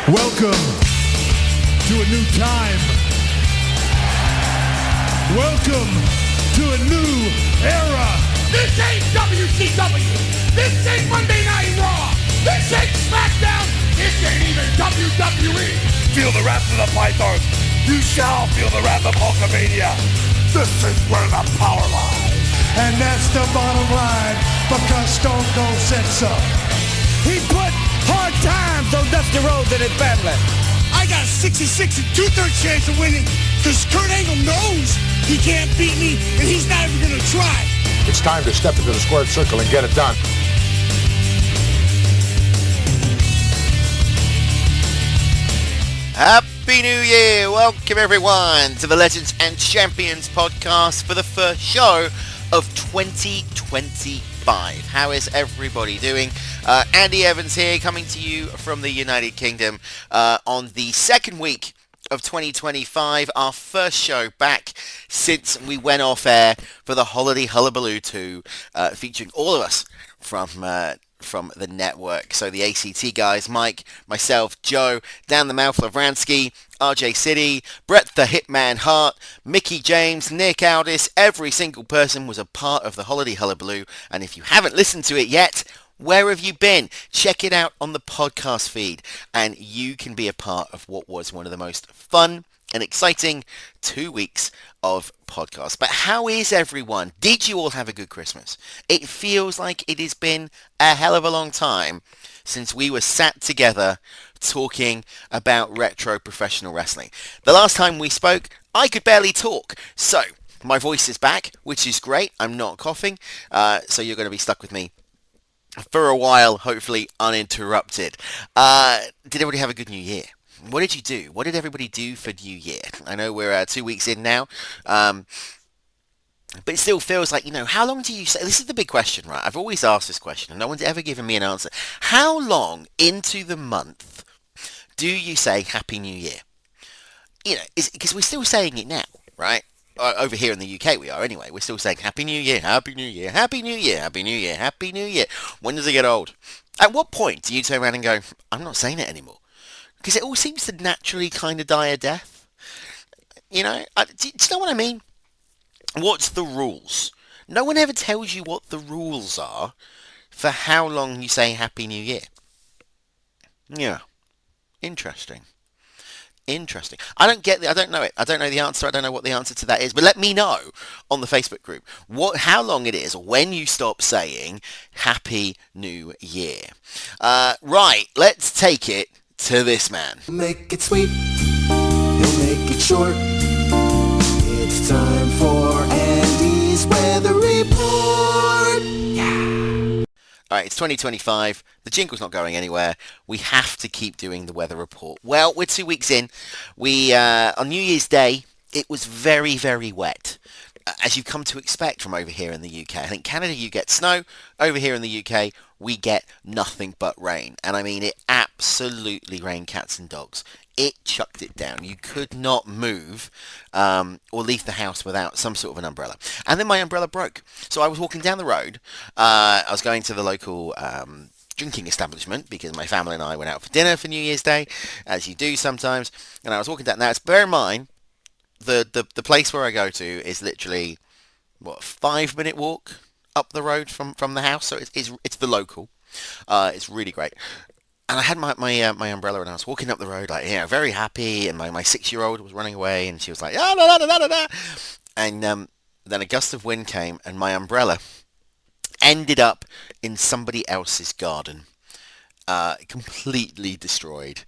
Welcome to a new time. Welcome to a new era. This ain't WCW. This ain't Monday Night Raw. This ain't SmackDown. This ain't even WWE. Feel the wrath of the pythons. You shall feel the wrath of Hulkamania. This is where the power lies. And that's the bottom line, because Stone Cold said so. He put hard times on Dusty Rhodes and his family. I got a 66 and 2/3 chance of winning, because Kurt Angle knows he can't beat me, and he's not even going to try. It's time to step into the squared circle and get it done. Happy New Year! Welcome everyone to the Legends and Champions podcast for the first show of 2025. How is everybody doing? Andy Evans here, coming to you from the United Kingdom on the second week of 2025, our first show back since we went off air for the Holiday Hullabaloo 2, featuring all of us from the network. So the ACT guys, Mike, myself, Joe, Dan the Mouth Lavransky, RJ City, Brett the Hitman Hart, Mickey James, Nick Aldis. Every single person was a part of the Holiday Hullabaloo, and if you haven't listened to it yet, where have you been? Check it out on the podcast feed, and you can be a part of what was one of the most fun and exciting 2 weeks of podcasts. But how is everyone? Did you all have a good Christmas? It feels like it has been a hell of a long time since we were sat together talking about retro professional wrestling. The last time we spoke, I could barely talk. So my voice is back, which is great. I'm not coughing. So you're going to be stuck with me for a while, hopefully uninterrupted. Did everybody have a good New Year? What did you do? What did everybody do for New Year? I know we're 2 weeks in now, but it still feels like, how long do you say? This is the big question, right? I've always asked this question, and no one's ever given me an answer. How long into the month do you say Happy New Year? Because we're still saying it now, right? Over here in the UK we are anyway. We're still saying Happy New Year, Happy New Year, Happy New Year, Happy New Year, Happy New Year. When does it get old? At what point do you turn around and go, I'm not saying it anymore? Because it all seems to naturally kind of die a death. Do you know what I mean? What's the rules? No one ever tells you what the rules are for how long you say Happy New Year. Yeah. Interesting. I don't know it. I don't know the answer. I don't know what the answer to that is. But let me know on the Facebook group how long it is when you stop saying Happy New Year. Right, let's take it to this man. Make it sweet, he'll make it short. It's time for Andy's Weather Report. Yeah. Alright, it's 2025. The jingle's not going anywhere. We have to keep doing the weather report. Well, we're 2 weeks in. We on New Year's Day, it was very, very wet, as you've come to expect from over here in the UK. I think Canada, you get snow. Over here in the UK, we get nothing but rain. And I mean, it absolutely rained cats and dogs. It chucked it down. You could not move or leave the house without some sort of an umbrella. And then my umbrella broke. So I was walking down the road. I was going to the local drinking establishment because my family and I went out for dinner for New Year's Day, as you do sometimes. And I was walking down. Now, bear in mind, the place where I go to is literally, a 5-minute walk up the road from the house. So it's the local. It's really great. And I had my umbrella, and I was walking up the road, very happy, and my 6-year-old was running away, and she was like, ah, da, da, da, da, da. And then a gust of wind came, and my umbrella ended up in somebody else's garden, completely destroyed.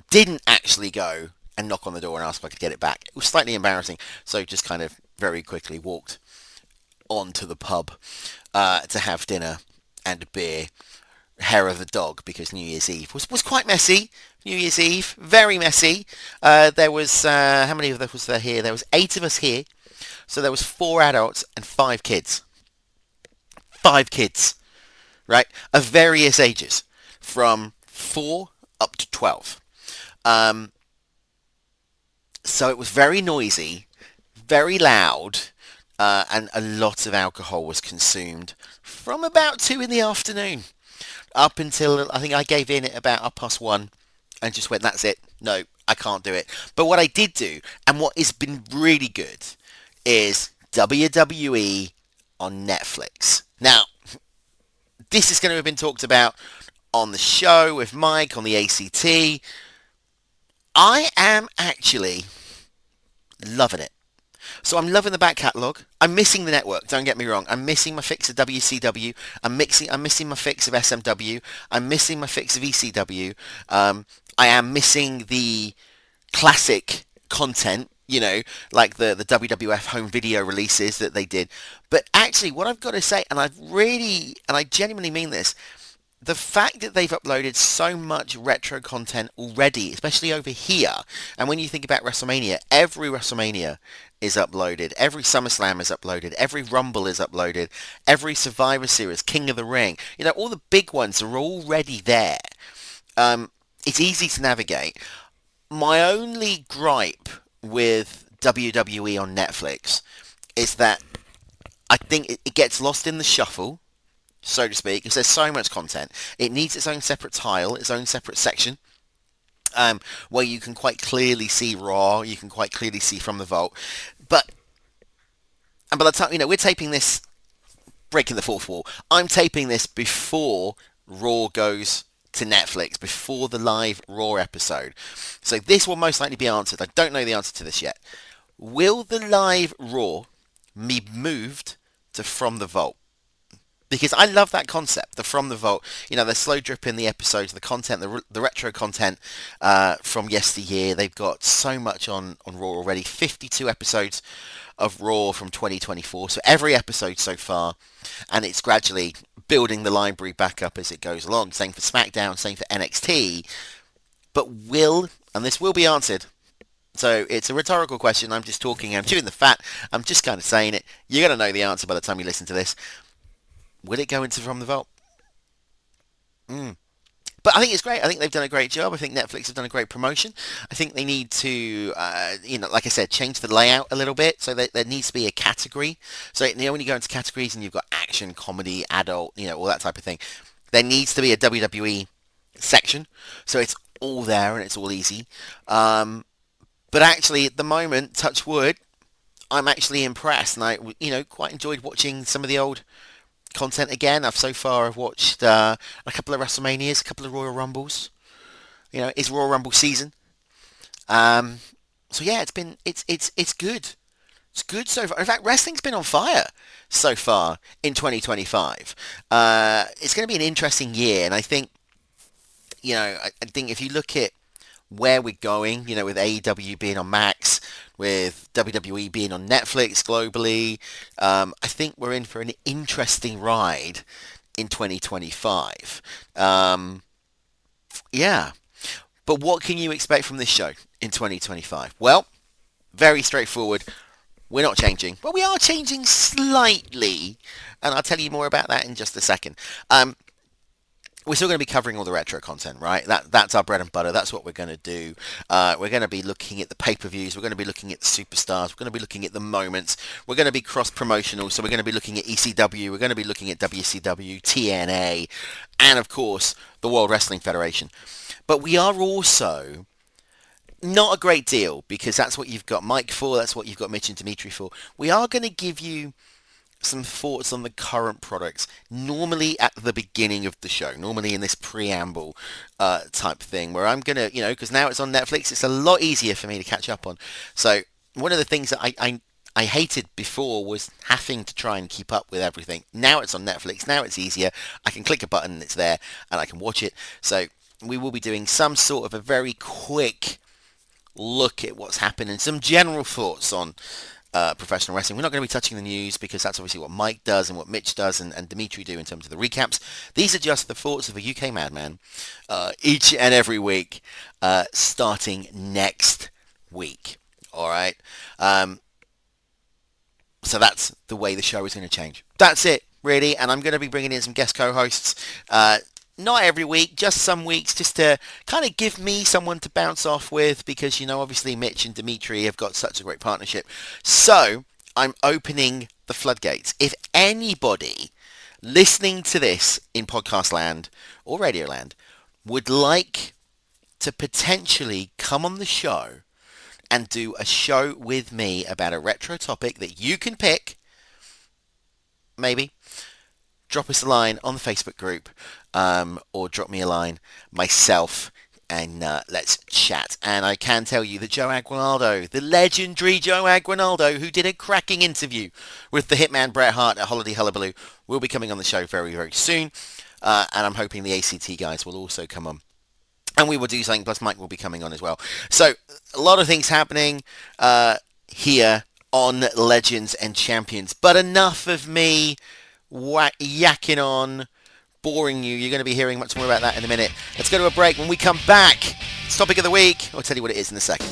Didn't actually go and knock on the door and ask if I could get it back. It was slightly embarrassing, so just kind of very quickly walked on to the pub to have dinner and a beer. Hair of the dog, because New Year's Eve was quite messy. New Year's Eve, very messy. There was, how many of us was there here? There was 8 of us here. So there was 4 adults and 5 kids. 5 kids, right? Of various ages, from 4 up to 12. So it was very noisy, very loud, and a lot of alcohol was consumed from about 2 in the afternoon up until, I think I gave in at about 1:30. and just went, that's it. No, I can't do it. But what I did do, and what has been really good, is WWE on Netflix. Now, this is going to have been talked about on the show with Mike on the ACT. I am actually loving it. So I'm loving the back catalogue. I'm missing the network, don't get me wrong. I'm missing my fix of WCW. I'm missing my fix of SMW. I'm missing my fix of ECW. I am missing the classic content, you know, like the WWF home video releases that they did. But actually, what I've got to say, and I genuinely mean this, the fact that they've uploaded so much retro content already, especially over here, and when you think about WrestleMania, every WrestleMania is uploaded, every SummerSlam is uploaded, every Rumble is uploaded, every Survivor Series, King of the Ring, you know, all the big ones are already there. It's easy to navigate. My only gripe with WWE on Netflix is that I think it gets lost in the shuffle, so to speak, because there's so much content. It needs its own separate tile, its own separate section, where you can quite clearly see Raw, you can quite clearly see From the Vault. And by the time, you know, we're taping this, breaking the fourth wall, I'm taping this before Raw goes to Netflix, before the live Raw episode. So this will most likely be answered. I don't know the answer to this yet. Will the live Raw be moved to From the Vault? Because I love that concept, the From the Vault. You know, they're slow dripping the episodes, the content, the retro content from yesteryear. They've got so much on Raw already. 52 episodes of Raw from 2024. So every episode so far. And it's gradually building the library back up as it goes along. Same for SmackDown, same for NXT. But and this will be answered. So it's a rhetorical question. I'm just talking. I'm chewing the fat. I'm just kind of saying it. You're going to know the answer by the time you listen to this. Will it go into From the Vault? But I think it's great. I think they've done a great job. I think Netflix have done a great promotion. I think they need to, you know, like I said, change the layout a little bit. So there needs to be a category. So you know, when you go into categories and you've got action, comedy, adult, you know, all that type of thing, there needs to be a WWE section. So it's all there and it's all easy. But actually, at the moment, touch wood, I'm actually impressed. And I, you know, quite enjoyed watching some of the old content again. I've watched a couple of WrestleManias, a couple of Royal Rumbles. You know, it's Royal Rumble season. So yeah, it's good. It's good so far. In fact, wrestling's been on fire so far in 2025. It's going to be an interesting year, and I think, you know, I think if you look at where we're going, you know, with AEW being on Max, with WWE being on Netflix globally, I think we're in for an interesting ride in 2025. Yeah. But what can you expect from this show in 2025? Well, very straightforward. We're not changing. Well, we are changing slightly, and I'll tell you more about that in just a second. We're still going to be covering all the retro content, right? That's our bread and butter. That's what we're going to do. We're going to be looking at the pay-per-views. We're going to be looking at the superstars. We're going to be looking at the moments. We're going to be cross-promotional. So we're going to be looking at ECW. We're going to be looking at WCW, TNA, and of course, the World Wrestling Federation. But we are also not a great deal, because that's what you've got Mike for. That's what you've got Mitch and Dimitri for. We are going to give you some thoughts on the current products, normally at the beginning of the show, normally in this preamble type thing, where I'm going to, you know, because now it's on Netflix, it's a lot easier for me to catch up on. So one of the things that I hated before was having to try and keep up with everything. Now it's on Netflix, now it's easier. I can click a button and it's there, and I can watch it. So we will be doing some sort of a very quick look at what's happened and some general thoughts on professional wrestling. We're not going to be touching the news, because that's obviously what Mike does and what Mitch does and Dimitri do in terms of the recaps. These are just the thoughts of a UK madman each and every week, starting next week. All right. So that's the way the show is going to change. That's it, really. And I'm going to be bringing in some guest co-hosts. Not every week, just some weeks, just to kind of give me someone to bounce off with, because, you know, obviously Mitch and Dimitri have got such a great partnership. So I'm opening the floodgates. If anybody listening to this in podcast land or radio land would like to potentially come on the show and do a show with me about a retro topic that you can pick, maybe, drop us a line on the Facebook group, or drop me a line myself, and let's chat. And I can tell you that Joe Aguinaldo, the legendary Joe Aguinaldo, who did a cracking interview with the Hitman Bret Hart at Holiday Hullabaloo, will be coming on the show very, very soon. And I'm hoping the ACT guys will also come on. And we will do something, plus Mike will be coming on as well. So, a lot of things happening here on Legends and Champions. But enough of me yakking on, boring you. You're going to be hearing much more about that in a minute. Let's go to a break. When we come back, it's topic of the week. I'll tell you what it is in a second.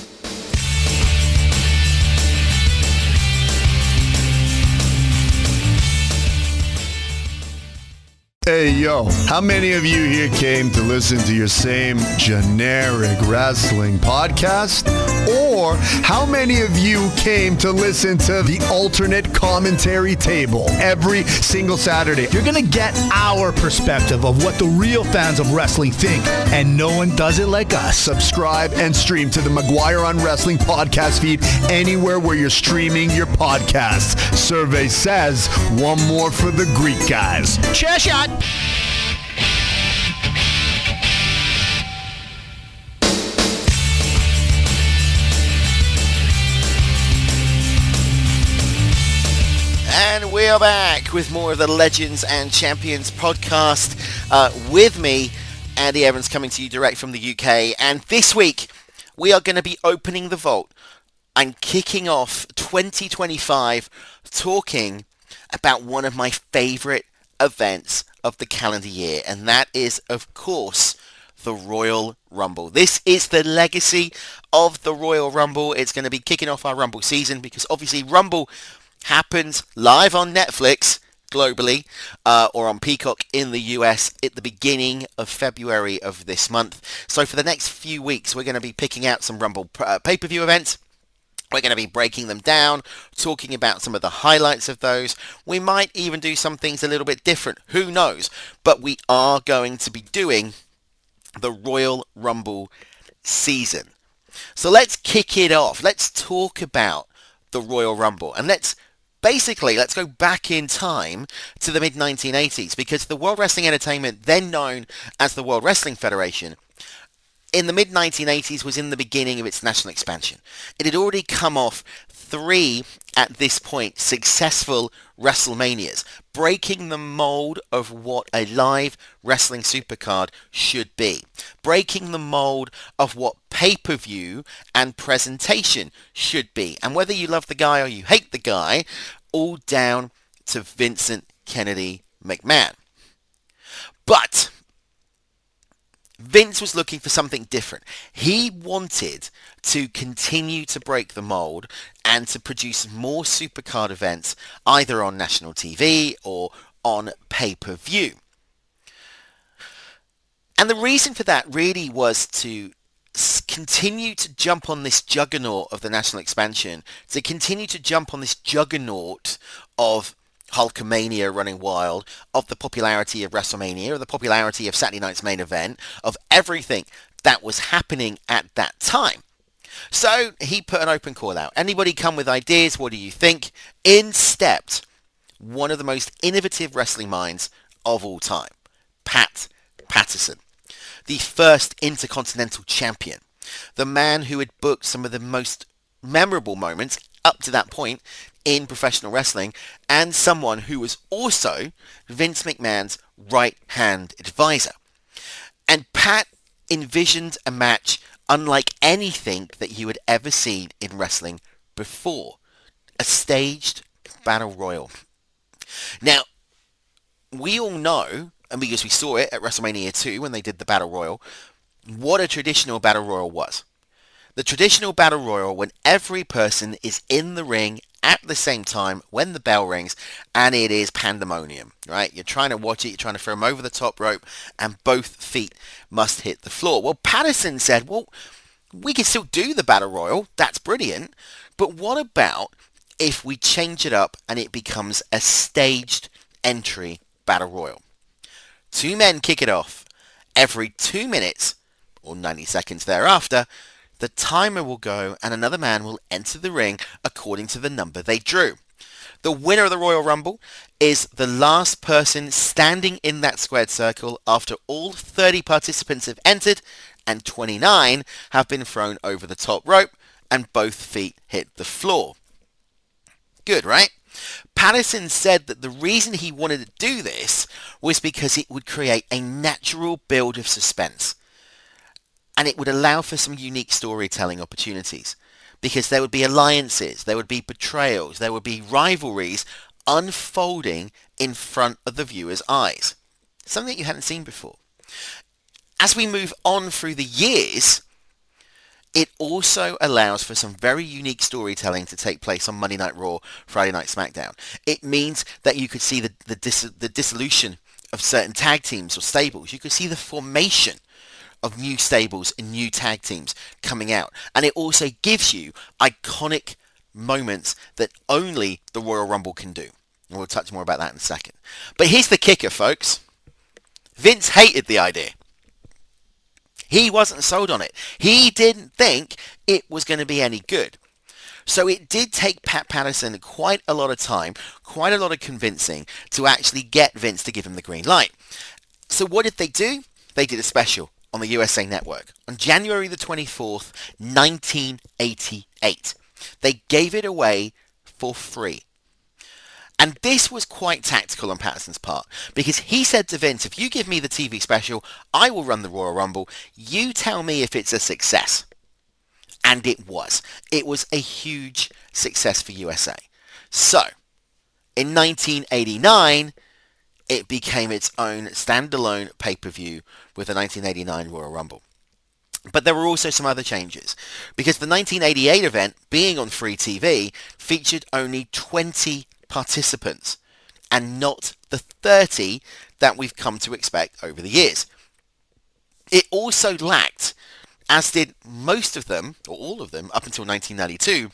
Hey, yo, how many of you here came to listen to your same generic wrestling podcast? Or how many of you came to listen to the alternate commentary table every single Saturday? You're going to get our perspective of what the real fans of wrestling think, and no one does it like us. Subscribe and stream to the Maguire on Wrestling podcast feed anywhere where you're streaming your podcasts. Survey says one more for the Greek guys. Chair shot. And we are back with more of the Legends and Champions podcast with me, Andy Evans, coming to you direct from the UK. And this week, we are going to be opening the vault and kicking off 2025 talking about one of my favourite events of the calendar year. And that is, of course, the Royal Rumble. This is the legacy of the Royal Rumble. It's going to be kicking off our Rumble season because obviously Rumble happens live on Netflix globally, or on Peacock in the US at the beginning of February of this month. So for the next few weeks, we're going to be picking out some Rumble pay-per-view events. We're going to be breaking them down, talking about some of the highlights of those. We might even do some things a little bit different. Who knows? But we are going to be doing the Royal Rumble season. So let's kick it off. Let's talk about the Royal Rumble. And let's go back in time to the mid-1980s, because the World Wrestling Entertainment, then known as the World Wrestling Federation, in the mid-1980s was in the beginning of its national expansion. It had already come off 3, at this point, successful WrestleManias, breaking the mold of what a live wrestling supercard should be, breaking the mold of what pay-per-view and presentation should be. And whether you love the guy or you hate the guy, all down to Vincent Kennedy McMahon. But Vince was looking for something different. He wanted to continue to break the mold and to produce more supercard events, either on national TV or on pay-per-view. And the reason for that really was to continue to jump on this juggernaut of the national expansion, to continue to jump on this juggernaut of Hulkamania running wild, of the popularity of WrestleMania, of the popularity of Saturday night's main event, of everything that was happening at that time. So he put an open call out. Anybody come with ideas? What do you think? In stepped one of the most innovative wrestling minds of all time, Pat Patterson, the first Intercontinental Champion, the man who had booked some of the most memorable moments up to that point in professional wrestling, and someone who was also Vince McMahon's right-hand advisor. And Pat envisioned a match unlike anything that you had ever seen in wrestling before. A staged battle royal. Now, we all know, and because we saw it at WrestleMania 2 when they did the battle royal, what a traditional battle royal was. The traditional battle royal, when every person is in the ring at the same time when the bell rings, and it is pandemonium, right? You're trying to watch it, you're trying to throw them over the top rope, and both feet must hit the floor. Well, Patterson said, well, we can still do the battle royal, that's brilliant, but what about if we change it up and it becomes a staged entry battle royal? 2 men kick it off every 2 minutes or 90 seconds thereafter, the timer will go and another man will enter the ring according to the number they drew. The winner of the Royal Rumble is the last person standing in that squared circle after all 30 participants have entered and 29 have been thrown over the top rope and both feet hit the floor. Good, right? Patterson said that the reason he wanted to do this was because it would create a natural build of suspense. And it would allow for some unique storytelling opportunities. Because there would be alliances, there would be betrayals, there would be rivalries unfolding in front of the viewer's eyes. Something that you hadn't seen before. As we move on through the years, it also allows for some very unique storytelling to take place on Monday Night Raw, Friday Night SmackDown. It means that you could see the dissolution of certain tag teams or stables. You could see the formation of new stables and new tag teams coming out. And it also gives you iconic moments that only the Royal Rumble can do. And we'll touch more about that in a second. But here's the kicker, folks. Vince hated the idea. He wasn't sold on it. He didn't think it was going to be any good. So it did take Pat Patterson quite a lot of time, quite a lot of convincing to actually get Vince to give him the green light. So what did they do? They did a special on the USA Network on January the 24th, 1988. They gave it away for free. And this was quite tactical on Patterson's part because he said to Vince, if you give me the TV special, I will run the Royal Rumble. You tell me if it's a success. And it was. It was a huge success for USA. So, in 1989, it became its own standalone pay-per-view with the 1989 Royal Rumble. But there were also some other changes, because the 1988 event, being on free TV, featured only 20 participants, and not the 30 that we've come to expect over the years. It also lacked, as did most of them, or all of them, up until 1992,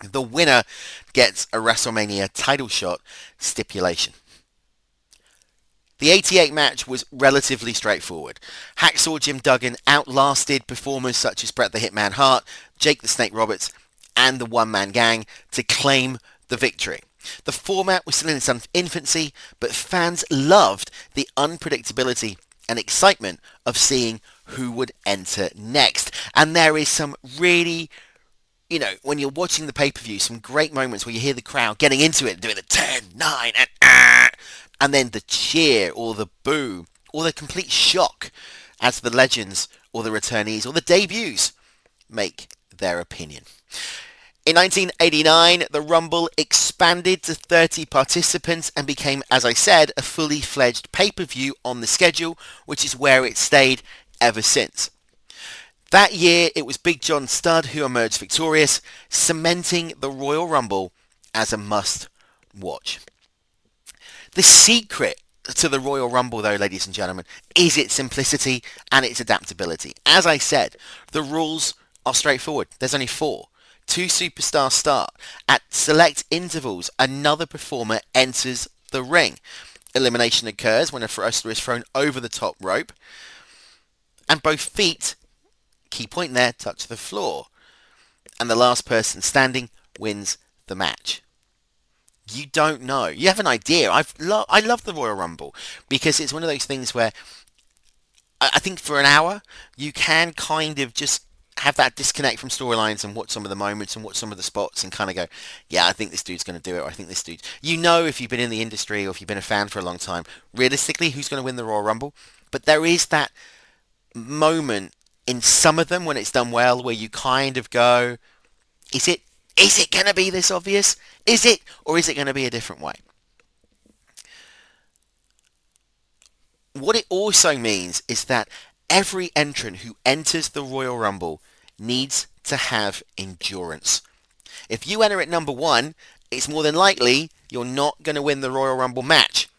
the winner gets a WrestleMania title shot stipulation. The 88 match was relatively straightforward. Hacksaw Jim Duggan outlasted performers such as Bret the Hitman Hart, Jake the Snake Roberts, and the One Man Gang to claim the victory. The format was still in its infancy, but fans loved the unpredictability and excitement of seeing who would enter next. And there is some really, when you're watching the pay-per-view, some great moments where you hear the crowd getting into it, doing the 10, 9, and then the cheer or the boo or the complete shock as the legends or the returnees or the debuts make their opinion. In 1989, the Rumble expanded to 30 participants and became, as I said, a fully fledged pay-per-view on the schedule, which is where it stayed ever since. That year, it was Big John Studd who emerged victorious, cementing the Royal Rumble as a must-watch. The secret to the Royal Rumble, though, ladies and gentlemen, is its simplicity and its adaptability. As I said, the rules are straightforward. There's only 4. 2 superstars start. At select intervals, another performer enters the ring. Elimination occurs when a wrestler is thrown over the top rope, and both feet, key point there, touch the floor. And the last person standing wins the match. You don't know. You have an idea. I love the Royal Rumble because it's one of those things where I think for an hour you can kind of just have that disconnect from storylines and watch some of the moments and watch some of the spots and kind of go, yeah, I think this dude's going to do it, or I think this dude. You know, if you've been in the industry or if you've been a fan for a long time, realistically, who's going to win the Royal Rumble? But there is that moment in some of them when it's done well where you kind of go, is it going to be this obvious? Is it? Or is it going to be a different way? What it also means is that every entrant who enters the Royal Rumble needs to have endurance. If you enter at number 1, it's more than likely you're not going to win the Royal Rumble match.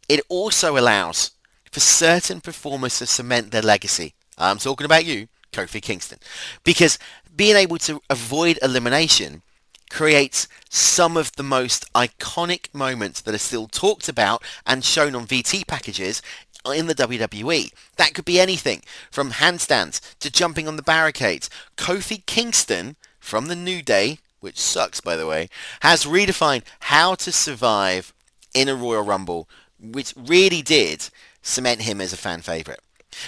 It also allows for certain performers to cement their legacy. I'm talking about you, Kofi Kingston. Because being able to avoid elimination creates some of the most iconic moments that are still talked about and shown on VT packages in the WWE. That could be anything from handstands to jumping on the barricades. Kofi Kingston from the New Day, which sucks by the way, has redefined how to survive in a Royal Rumble, which really did cement him as a fan favourite.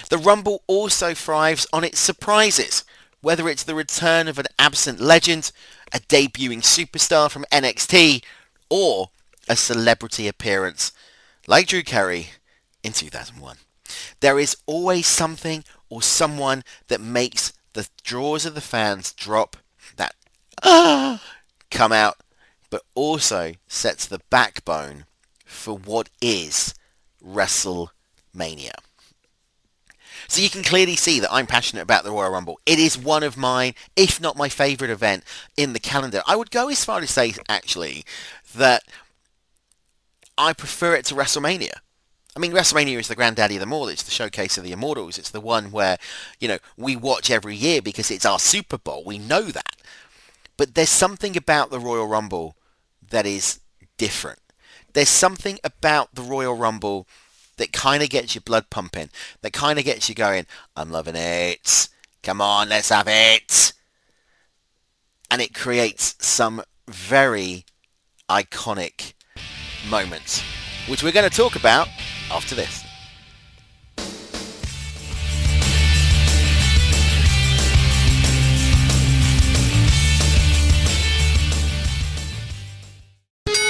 The Rumble also thrives on its surprises, whether it's the return of an absent legend, a debuting superstar from NXT, or a celebrity appearance like Drew Carey in 2001. There is always something or someone that makes the jaws of the fans drop, that come out, but also sets the backbone for what is WrestleMania. So you can clearly see that I'm passionate about the Royal Rumble. It is one of mine, if not my favourite event in the calendar. I would go as far as say, actually, that I prefer it to WrestleMania. I mean, WrestleMania is the granddaddy of them all. It's the showcase of the Immortals. It's the one where, we watch every year because it's our Super Bowl. We know that. But there's something about the Royal Rumble that is different. There's something about the Royal Rumble that kind of gets your blood pumping, that kind of gets you going, I'm loving it. Come on, let's have it. And it creates some very iconic moments, which we're going to talk about after this.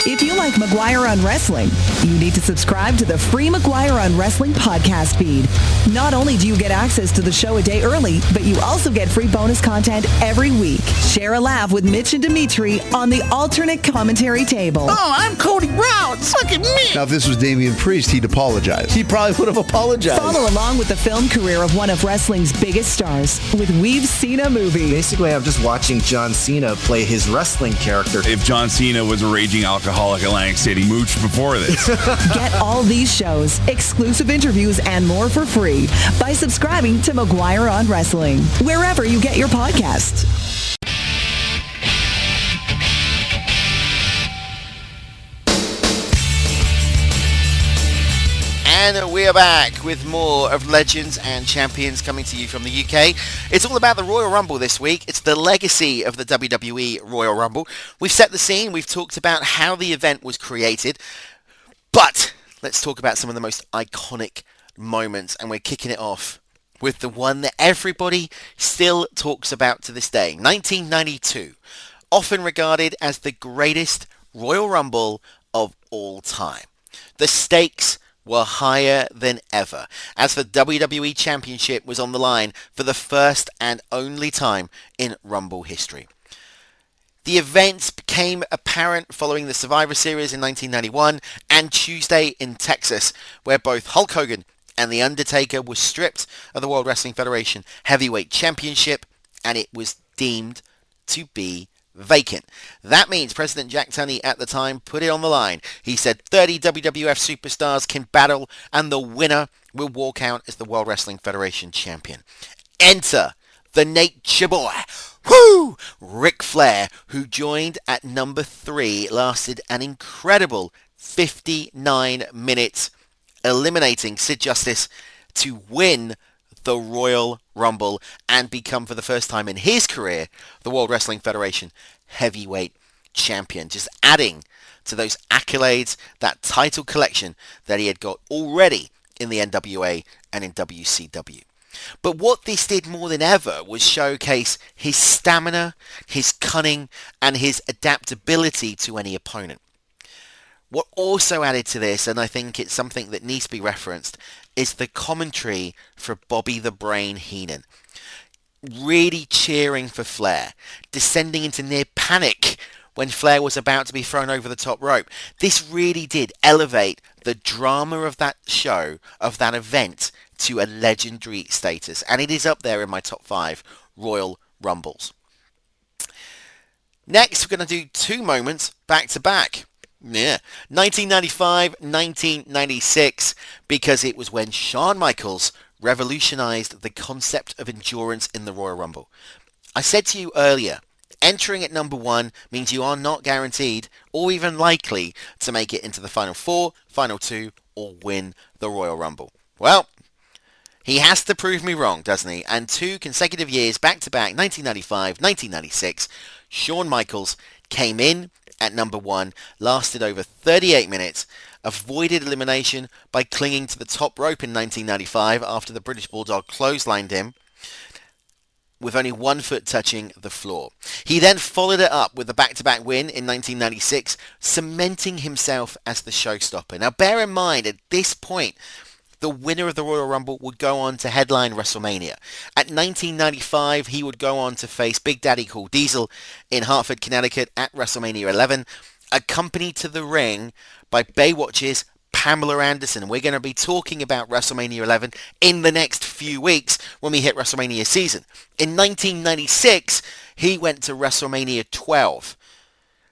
If you like McGuire on Wrestling, you need to subscribe to the free McGuire on Wrestling podcast feed. Not only do you get access to the show a day early, but you also get free bonus content every week. Share a laugh with Mitch and Dimitri on the alternate commentary table. Oh, I'm Cody Brown. Look at me. Now, if this was Damian Priest, he'd apologize. He probably would have apologized. Follow along with the film career of one of wrestling's biggest stars with We've Seen a Movie. Basically, I'm just watching John Cena play his wrestling character. If John Cena was a raging alcoholic Atlantic City mooch before this. Get all these shows, exclusive interviews, and more for free by subscribing to McGuire on Wrestling, wherever you get your podcasts. And we are back with more of Legends and Champions coming to you from the UK. It's all about the Royal Rumble this week. It's the legacy of the WWE Royal Rumble. We've set the scene. We've talked about how the event was created. But let's talk about some of the most iconic moments. And we're kicking it off with the one that everybody still talks about to this day. 1992. Often regarded as the greatest Royal Rumble of all time. The stakes were higher than ever, as the WWE Championship was on the line for the first and only time in Rumble history. The events became apparent following the Survivor Series in 1991 and Tuesday in Texas, where both Hulk Hogan and The Undertaker were stripped of the World Wrestling Federation Heavyweight Championship, and it was deemed to be vacant. That means President Jack Tunney at the time put it on the line. He said 30 WWF superstars can battle and the winner will walk out as the World Wrestling Federation champion. Enter the Nature Boy, Ric Flair, who joined at number 3, lasted an incredible 59 minutes, eliminating Sid Justice to win the Royal Rumble and become, for the first time in his career, the World Wrestling Federation Heavyweight Champion. Just adding to those accolades, that title collection that he had got already in the NWA and in WCW. But what this did more than ever was showcase his stamina, his cunning, and his adaptability to any opponent. What also added to this, and I think it's something that needs to be referenced, is the commentary for Bobby the Brain Heenan. Really cheering for Flair, descending into near panic when Flair was about to be thrown over the top rope. This really did elevate the drama of that show, of that event, to a legendary status. And it is up there in my top 5 Royal Rumbles. Next, we're going to do 2 moments back to back. 1995, 1996, because it was when Shawn Michaels revolutionized the concept of endurance in the Royal Rumble. I said to you earlier, entering at number 1 means you are not guaranteed or even likely to make it into the Final 4, Final 2, or win the Royal Rumble. Well, he has to prove me wrong, doesn't he? And 2 consecutive years back-to-back, 1995, 1996, Shawn Michaels came in at number 1, lasted over 38 minutes, avoided elimination by clinging to the top rope in 1995 after the British Bulldog clotheslined him with only 1 foot touching the floor. He then followed it up with a back-to-back win in 1996, cementing himself as the showstopper. Now bear in mind, at this point, the winner of the Royal Rumble would go on to headline WrestleMania. At 1995, he would go on to face Big Daddy Cool Diesel in Hartford, Connecticut at WrestleMania 11, accompanied to the ring by Baywatch's Pamela Anderson. We're going to be talking about WrestleMania 11 in the next few weeks when we hit WrestleMania season. In 1996, he went to WrestleMania 12,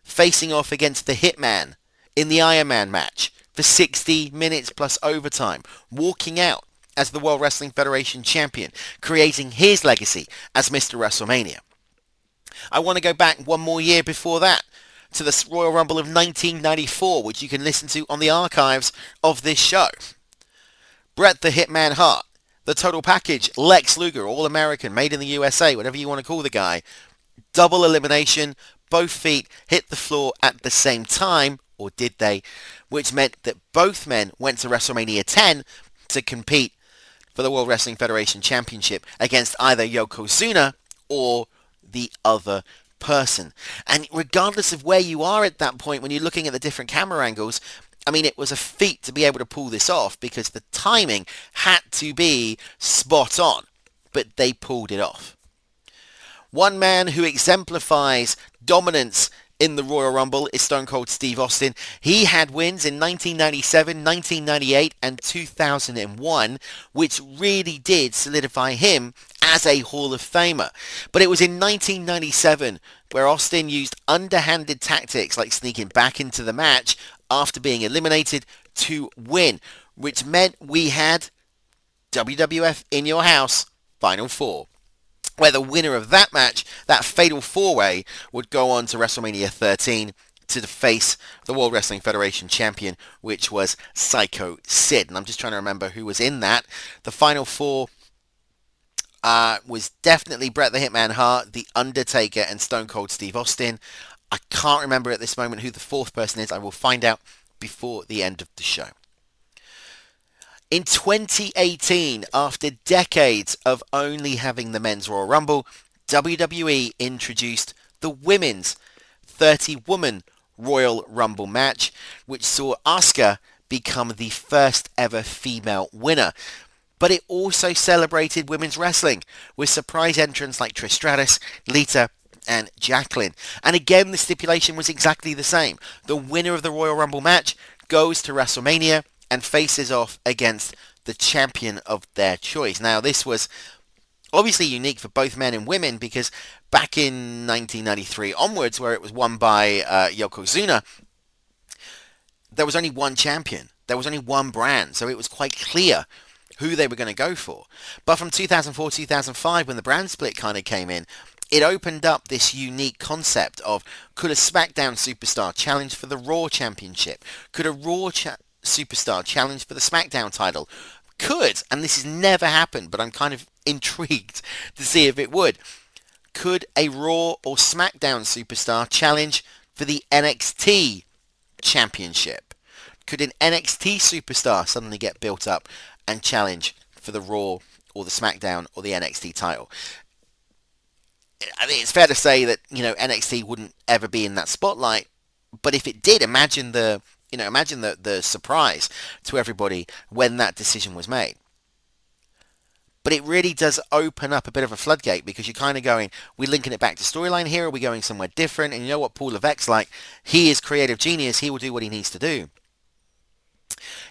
facing off against the Hitman in the Iron Man match for 60 minutes plus overtime, walking out as the World Wrestling Federation champion, creating his legacy as Mr. WrestleMania. I want to go back one more year before that to the Royal Rumble of 1994, which you can listen to on the archives of this show. Bret the Hitman Hart, the total package, Lex Luger, All-American, made in the USA, whatever you want to call the guy. Double elimination, both feet hit the floor at the same time, or did they? Which meant that both men went to WrestleMania 10 to compete for the World Wrestling Federation Championship against either Yokozuna or the other person. And regardless of where you are at that point, when you're looking at the different camera angles, I mean, it was a feat to be able to pull this off because the timing had to be spot on, but they pulled it off. One man who exemplifies dominance in the Royal Rumble is Stone Cold Steve Austin. He had wins in 1997, 1998 and 2001, which really did solidify him as a Hall of Famer. But it was in 1997 where Austin used underhanded tactics like sneaking back into the match after being eliminated to win, which meant we had WWF In Your House Final 4. Where the winner of that match, that fatal 4-way, would go on to WrestleMania 13 to face the World Wrestling Federation champion, which was Psycho Sid. And I'm just trying to remember who was in that. The final 4 was definitely Bret the Hitman Hart, The Undertaker, and Stone Cold Steve Austin. I can't remember at this moment who the 4th person is. I will find out before the end of the show. In 2018, after decades of only having the Men's Royal Rumble, WWE introduced the Women's 30-woman Royal Rumble match, which saw Asuka become the first ever female winner. But it also celebrated women's wrestling with surprise entrants like Trish Stratus, Lita, and Jacqueline. And again, the stipulation was exactly the same. The winner of the Royal Rumble match goes to WrestleMania and faces off against the champion of their choice. Now, this was obviously unique for both men and women because back in 1993 onwards, where it was won by Yokozuna, there was only one champion. There was only one brand, so it was quite clear who they were going to go for. But from 2004-2005, when the brand split kind of came in, it opened up this unique concept of, could a SmackDown superstar challenge for the Raw Championship? Could a Raw superstar challenge for the SmackDown title? Could, and this has never happened, but I'm kind of intrigued to see if it would, could a Raw or SmackDown superstar challenge for the NXT Championship? Could an NXT superstar suddenly get built up and challenge for the Raw or the SmackDown or the NXT title? I think it's fair to say that, NXT wouldn't ever be in that spotlight, but if it did, imagine the surprise to everybody when that decision was made. But it really does open up a bit of a floodgate because you're kind of going, we're linking it back to storyline here, are we going somewhere different? And you know what Paul Levesque's like? He is creative genius. He will do what he needs to do.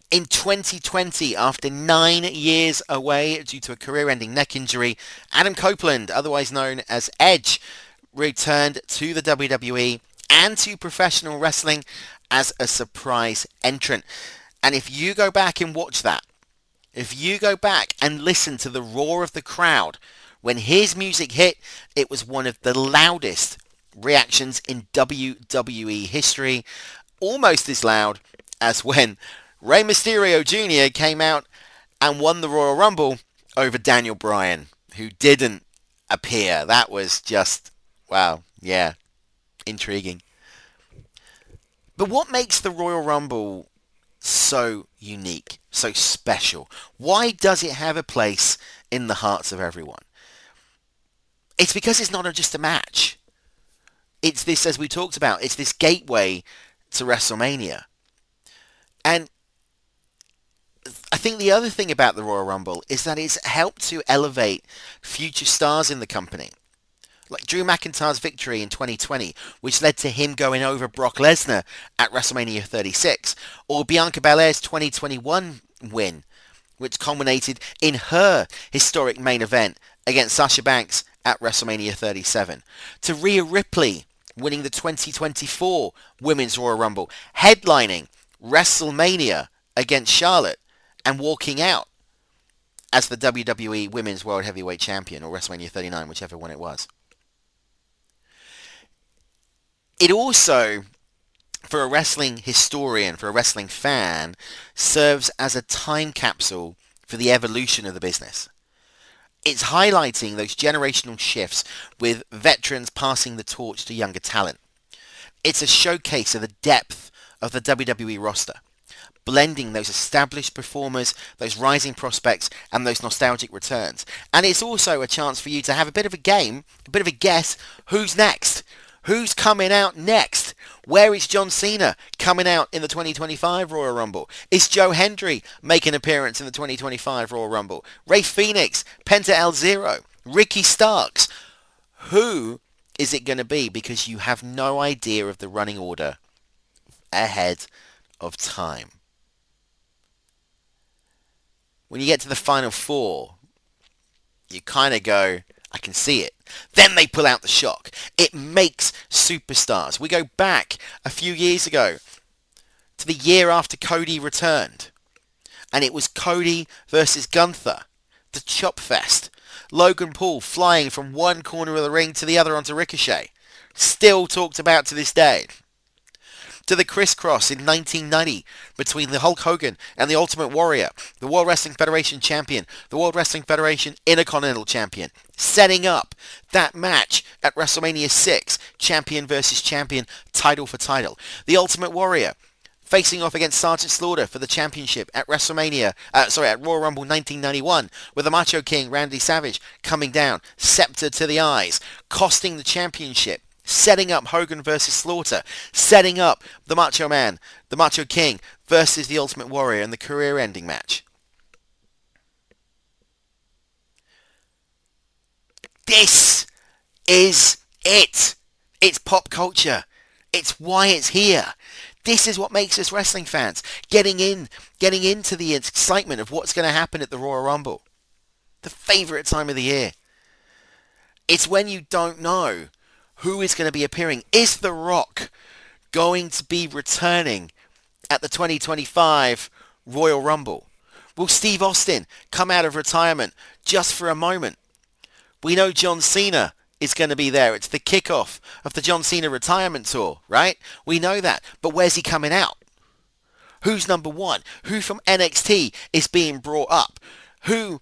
In 2020, after 9 years away due to a career-ending neck injury, Adam Copeland, otherwise known as Edge, returned to the WWE and to professional wrestling as a surprise entrant. And if you go back and watch that, if you go back and listen to the roar of the crowd, when his music hit, it was one of the loudest reactions in WWE history, almost as loud as when Rey Mysterio Jr. came out and won the Royal Rumble over Daniel Bryan, who didn't appear. That was just, wow, yeah, intriguing. But what makes the Royal Rumble so unique, so special? Why does it have a place in the hearts of everyone? It's because it's not just a match. It's this, as we talked about, it's this gateway to WrestleMania. And I think the other thing about the Royal Rumble is that it's helped to elevate future stars in the company. Like Drew McIntyre's victory in 2020, which led to him going over Brock Lesnar at WrestleMania 36, or Bianca Belair's 2021 win, which culminated in her historic main event against Sasha Banks at WrestleMania 37, to Rhea Ripley winning the 2024 Women's Royal Rumble, headlining WrestleMania against Charlotte, and walking out as the WWE Women's World Heavyweight Champion, or WrestleMania 39, whichever one it was. It also, for a wrestling historian, for a wrestling fan, serves as a time capsule for the evolution of the business. It's highlighting those generational shifts with veterans passing the torch to younger talent. It's a showcase of the depth of the WWE roster, blending those established performers, those rising prospects, and those nostalgic returns. And it's also a chance for you to have a bit of a game, a bit of a guess, who's next? Who's coming out next? Where is John Cena coming out in the 2025 Royal Rumble? Is Joe Hendry making an appearance in the 2025 Royal Rumble? Rey Fenix, Penta El Zero, Ricky Starks. Who is it going to be? Because you have no idea of the running order ahead of time. When you get to the final four, you kind of go, I can see it. Then they pull out the shock. It makes superstars. We go back a few years ago to the year after Cody returned. And it was Cody versus Gunther. The Chop Fest. Logan Paul flying from one corner of the ring to the other onto Ricochet. Still talked about to this day. To the crisscross in 1990 between the Hulk Hogan and the Ultimate Warrior, the World Wrestling Federation Champion, the World Wrestling Federation Intercontinental Champion, setting up that match at WrestleMania 6, champion versus champion, title for title. The Ultimate Warrior facing off against Sergeant Slaughter for the championship at at Royal Rumble 1991, with the Macho King Randy Savage coming down, scepter to the eyes, costing the championship. Setting up Hogan versus Slaughter, setting up the Macho Man, the Macho King versus the Ultimate Warrior in the career-ending match. This is it. It's pop culture. It's why it's here. This is what makes us wrestling fans. Getting into the excitement of what's going to happen at the Royal Rumble. The favourite time of the year. It's when you don't know who is going to be appearing. Is The Rock going to be returning at the 2025 Royal Rumble? Will Steve Austin come out of retirement just for a moment? We know John Cena is going to be there. It's the kickoff of the John Cena retirement tour, right? We know that. But where's he coming out? Who's number one? Who from NXT is being brought up? Who?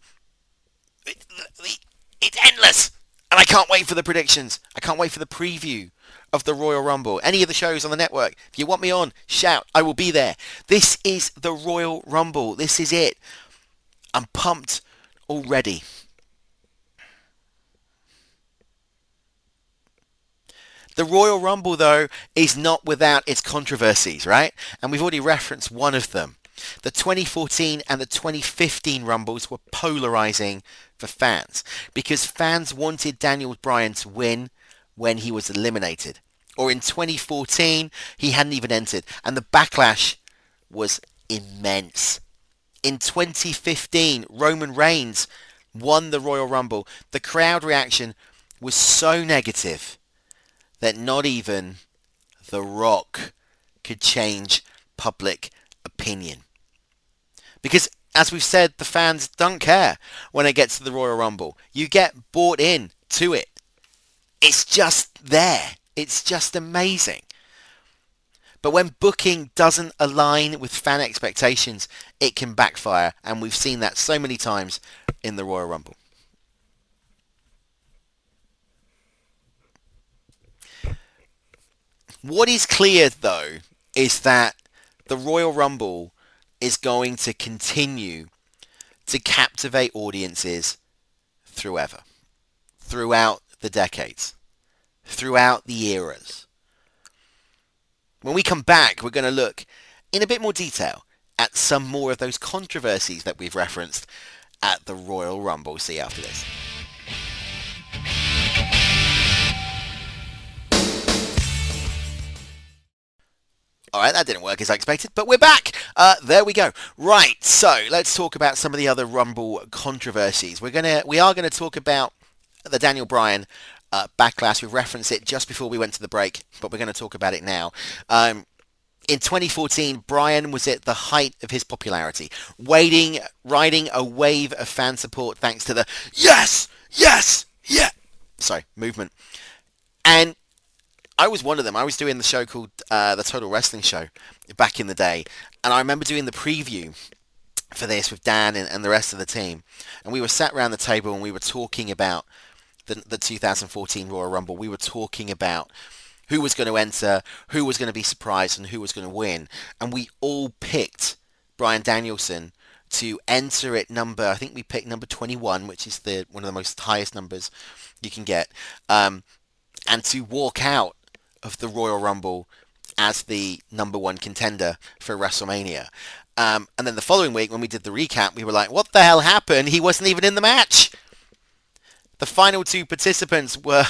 It's endless. And I can't wait for the predictions. I can't wait for the preview of the Royal Rumble. Any of the shows on the network. If you want me on, shout. I will be there. This is the Royal Rumble. This is it. I'm pumped already. The Royal Rumble, though, is not without its controversies, right? And we've already referenced one of them. The 2014 and the 2015 Rumbles were polarizing for fans because fans wanted Daniel Bryan to win when he was eliminated. Or in 2014, he hadn't even entered, and the backlash was immense. In 2015, Roman Reigns won the Royal Rumble. The crowd reaction was so negative that not even The Rock could change public opinion. Because, as we've said, the fans don't care when it gets to the Royal Rumble. You get bought in to it. It's just there. It's just amazing. But when booking doesn't align with fan expectations, it can backfire, and we've seen that so many times in the Royal Rumble. What is clear, though, is that the Royal Rumble is going to continue to captivate audiences throughout the decades, throughout the eras. When we come back, we're going to look in a bit more detail at some more of those controversies that we've referenced at the Royal Rumble. See you after this. Alright, that didn't work as I expected, but we're back! There we go. Right, so let's talk about some of the other Rumble controversies. We are gonna talk about the Daniel Bryan backlash. We referenced it just before we went to the break, but we're going to talk about it now. In 2014, Bryan was at the height of his popularity, riding a wave of fan support thanks to the yes movement. And I was one of them. I was doing the show called the Total Wrestling Show back in the day, and I remember doing the preview for this with Dan and the rest of the team, and we were sat around the table and we were talking about the 2014 Royal Rumble. We were talking about who was going to enter, who was going to be surprised, and who was going to win. And we all picked Bryan Danielson to enter at I think we picked number 21, which is one of the most highest numbers you can get, and to walk out of the Royal Rumble as the number one contender for WrestleMania. And then the following week, when we did the recap, we were like, what the hell happened? He wasn't even in the match. The final two participants were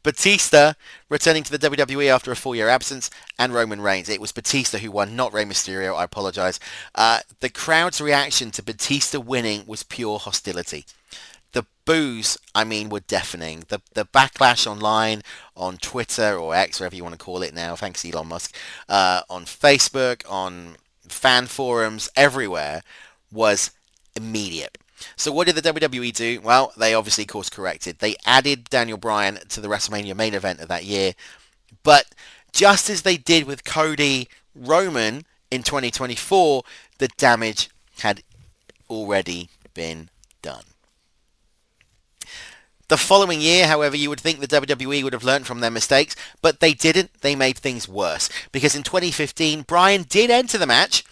Batista, returning to the WWE after a 4-year absence, and Roman Reigns. It was Batista who won, not Rey Mysterio. I apologize. The crowd's reaction to Batista winning was pure hostility. The boos, were deafening. The backlash online, on Twitter or X, whatever you want to call it now, thanks Elon Musk, on Facebook, on fan forums, everywhere, was immediate. So what did the WWE do? Well, they obviously course corrected. They added Daniel Bryan to the WrestleMania main event of that year. But just as they did with Cody Roman in 2024, the damage had already been done. The following year, however, you would think the WWE would have learned from their mistakes, but they didn't. They made things worse. Because in 2015, Bryan did enter the match,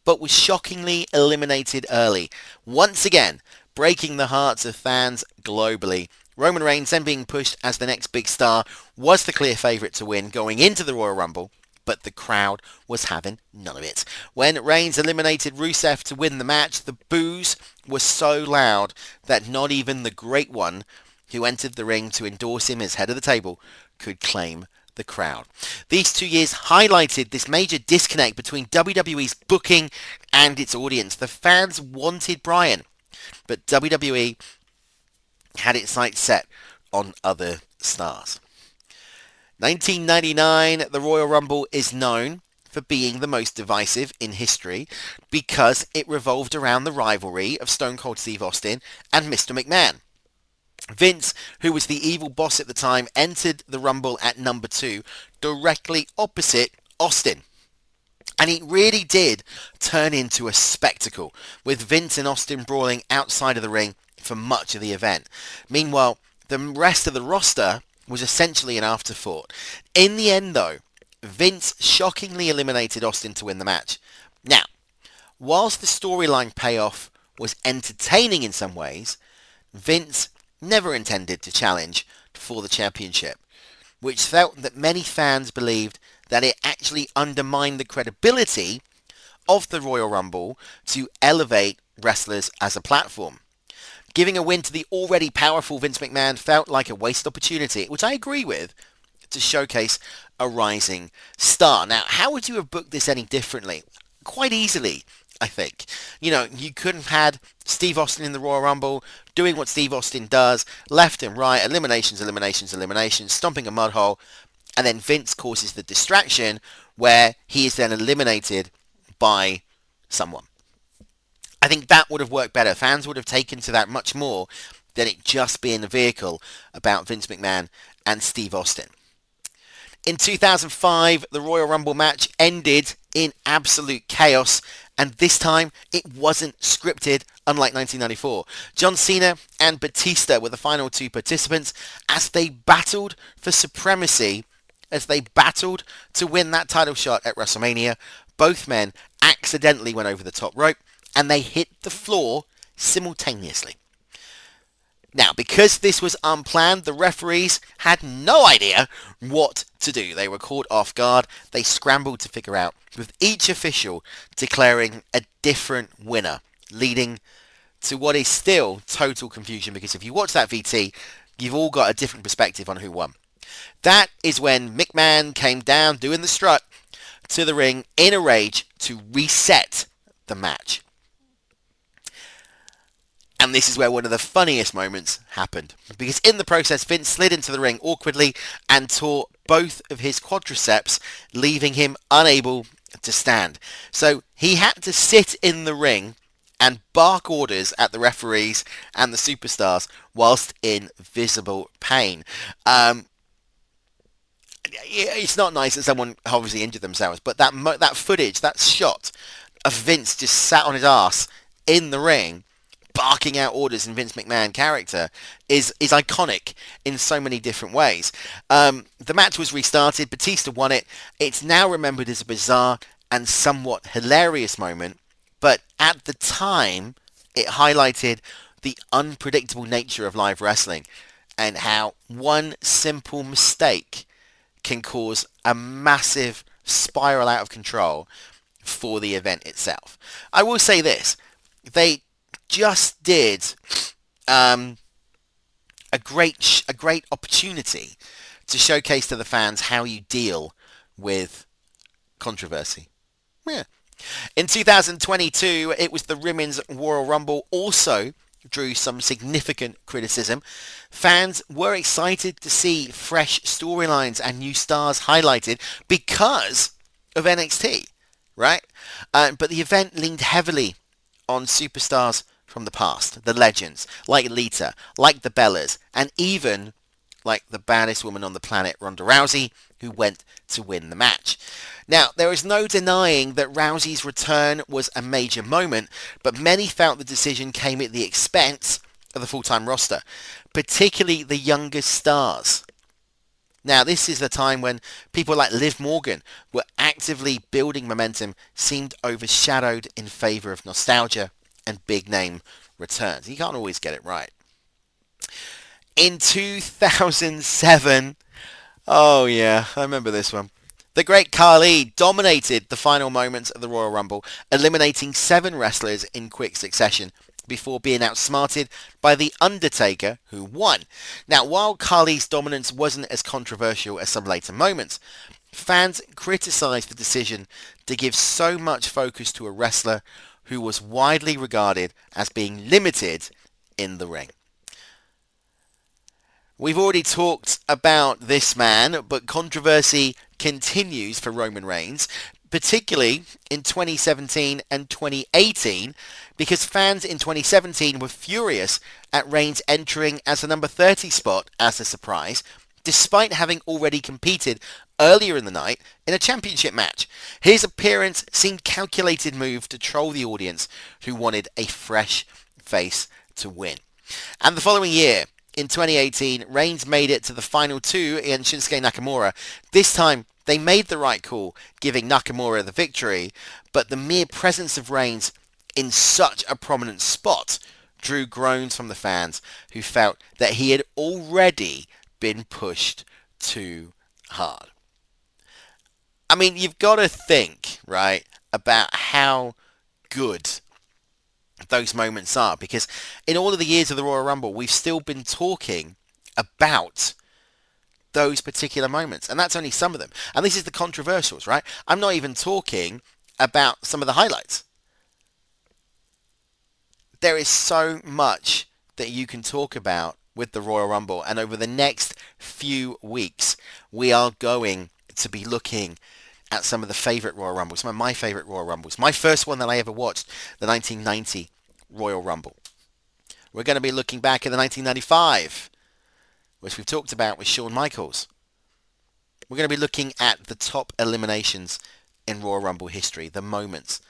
but was shockingly eliminated early. Once again, breaking the hearts of fans globally. Roman Reigns, then being pushed as the next big star, was the clear favourite to win going into the Royal Rumble, but the crowd was having none of it. When Reigns eliminated Rusev to win the match, the boos were so loud that not even the Great One, who entered the ring to endorse him as head of the table, could claim the crowd. These 2 years highlighted this major disconnect between WWE's booking and its audience. The fans wanted Bryan, but WWE had its sights set on other stars. 1999, the Royal Rumble is known for being the most divisive in history because it revolved around the rivalry of Stone Cold Steve Austin and Mr. McMahon. Vince, who was the evil boss at the time, entered the Rumble at number 2, directly opposite Austin. And it really did turn into a spectacle, with Vince and Austin brawling outside of the ring for much of the event. Meanwhile, the rest of the roster was essentially an afterthought. In the end, though, Vince shockingly eliminated Austin to win the match. Now, whilst the storyline payoff was entertaining in some ways, Vince never intended to challenge for the championship, which felt that many fans believed that it actually undermined the credibility of the Royal Rumble to elevate wrestlers as a platform. Giving a win to the already powerful Vince McMahon felt like a wasted opportunity, which I agree with, to showcase a rising star. Now, how would you have booked this any differently? Quite easily, I think. You could have had Steve Austin in the Royal Rumble, doing what Steve Austin does, left and right, eliminations, stomping a mud hole, and then Vince causes the distraction where he is then eliminated by someone. I think that would have worked better. Fans would have taken to that much more than it just being a vehicle about Vince McMahon and Steve Austin. In 2005, the Royal Rumble match ended in absolute chaos, and this time it wasn't scripted, unlike 1994. John Cena and Batista were the final two participants as they battled for supremacy, as they battled to win that title shot at WrestleMania. Both men accidentally went over the top rope, and they hit the floor simultaneously. Now, because this was unplanned, the referees had no idea what to do. They were caught off guard. They scrambled to figure out, with each official declaring a different winner, leading to what is still total confusion, because if you watch that VT, you've all got a different perspective on who won. That is when McMahon came down, doing the strut, to the ring in a rage to reset the match. And this is where one of the funniest moments happened. Because in the process, Vince slid into the ring awkwardly and tore both of his quadriceps, leaving him unable to stand. So he had to sit in the ring and bark orders at the referees and the superstars whilst in visible pain. It's not nice that someone obviously injured themselves, but that footage, that shot of Vince just sat on his ass in the ring, barking out orders in Vince McMahon character is iconic in so many different ways. The match was restarted. Batista won it. It's now remembered as a bizarre and somewhat hilarious moment, but at the time it highlighted the unpredictable nature of live wrestling and how one simple mistake can cause a massive spiral out of control for the event itself. I will say this, they just did a great opportunity to showcase to the fans how you deal with controversy. Yeah. In 2022, it was the Women's Royal Rumble also drew some significant criticism. Fans were excited to see fresh storylines and new stars highlighted because of NXT, right? But the event leaned heavily on superstars from the past, the legends, like Lita, like the Bellas, and even like the baddest woman on the planet, Ronda Rousey, who went to win the match. Now, there is no denying that Rousey's return was a major moment, but many felt the decision came at the expense of the full-time roster, particularly the youngest stars. Now, this is the time when people like Liv Morgan were actively building momentum, seemed overshadowed in favour of nostalgia and big-name returns. You can't always get it right. In 2007, oh yeah, I remember this one. The Great Khali dominated the final moments of the Royal Rumble, eliminating 7 wrestlers in quick succession before being outsmarted by The Undertaker, who won. Now, while Khali's dominance wasn't as controversial as some later moments, fans criticised the decision to give so much focus to a wrestler who was widely regarded as being limited in the ring. We've already talked about this man, but controversy continues for Roman Reigns, particularly in 2017 and 2018, because fans in 2017 were furious at Reigns entering as the number 30 spot as a surprise, despite having already competed earlier in the night in a championship match. His appearance seemed calculated move to troll the audience who wanted a fresh face to win. And the following year, in 2018, Reigns made it to the final 2 against Shinsuke Nakamura. This time, they made the right call, giving Nakamura the victory, but the mere presence of Reigns in such a prominent spot drew groans from the fans who felt that he had already been pushed too hard. I mean, you've got to think, right, about how good those moments are, because in all of the years of the Royal Rumble, we've still been talking about those particular moments, and that's only some of them. And this is the controversials, right? I'm not even talking about some of the highlights. There is so much that you can talk about with the Royal Rumble, and over the next few weeks, we are going to be looking at some of the favourite Royal Rumbles, some of my favourite Royal Rumbles. My first one that I ever watched, the 1990 Royal Rumble. We're going to be looking back at the 1995, which we've talked about with Shawn Michaels. We're going to be looking at the top eliminations in Royal Rumble history, the moments.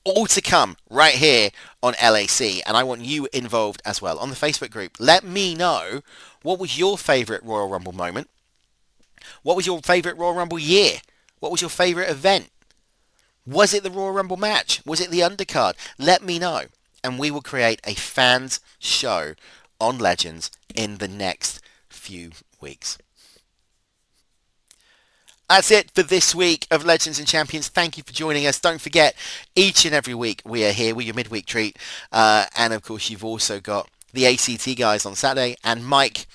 All to come right here on LAC, and I want you involved as well on the Facebook group. Let me know, what was your favourite Royal Rumble moment? What was your favourite Royal Rumble year? What was your favourite event? Was it the Royal Rumble match? Was it the undercard? Let me know, and we will create a fans show on Legends in the next few weeks. That's it for this week of Legends and Champions. Thank you for joining us. Don't forget, each and every week we are here with your midweek treat. And of course, you've also got the ACT guys on Saturday and Mike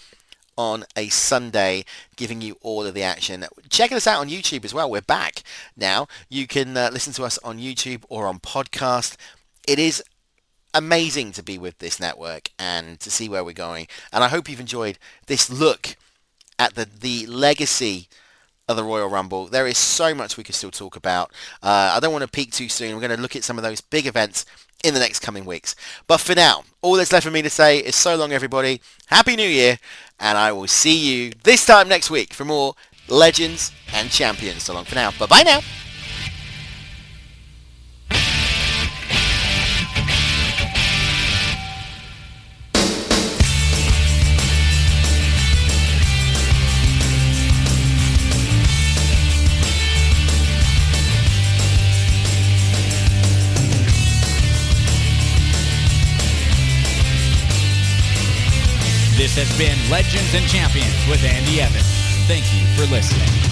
on a Sunday giving you all of the action. Check us out on YouTube as well. We're back now. You can listen to us on YouTube or on podcast. It is amazing to be with this network and to see where we're going. And I hope you've enjoyed this look at the legacy of the Royal Rumble. There is so much we could still talk about. I don't want to peak too soon. We're going to look at some of those big events in the next coming weeks. But for now, all that's left for me to say is so long, everybody. Happy New Year, and I will see you this time next week for more Legends and Champions. So long for now. Bye-bye now. This has been Legends and Champions with Andy Evans. Thank you for listening.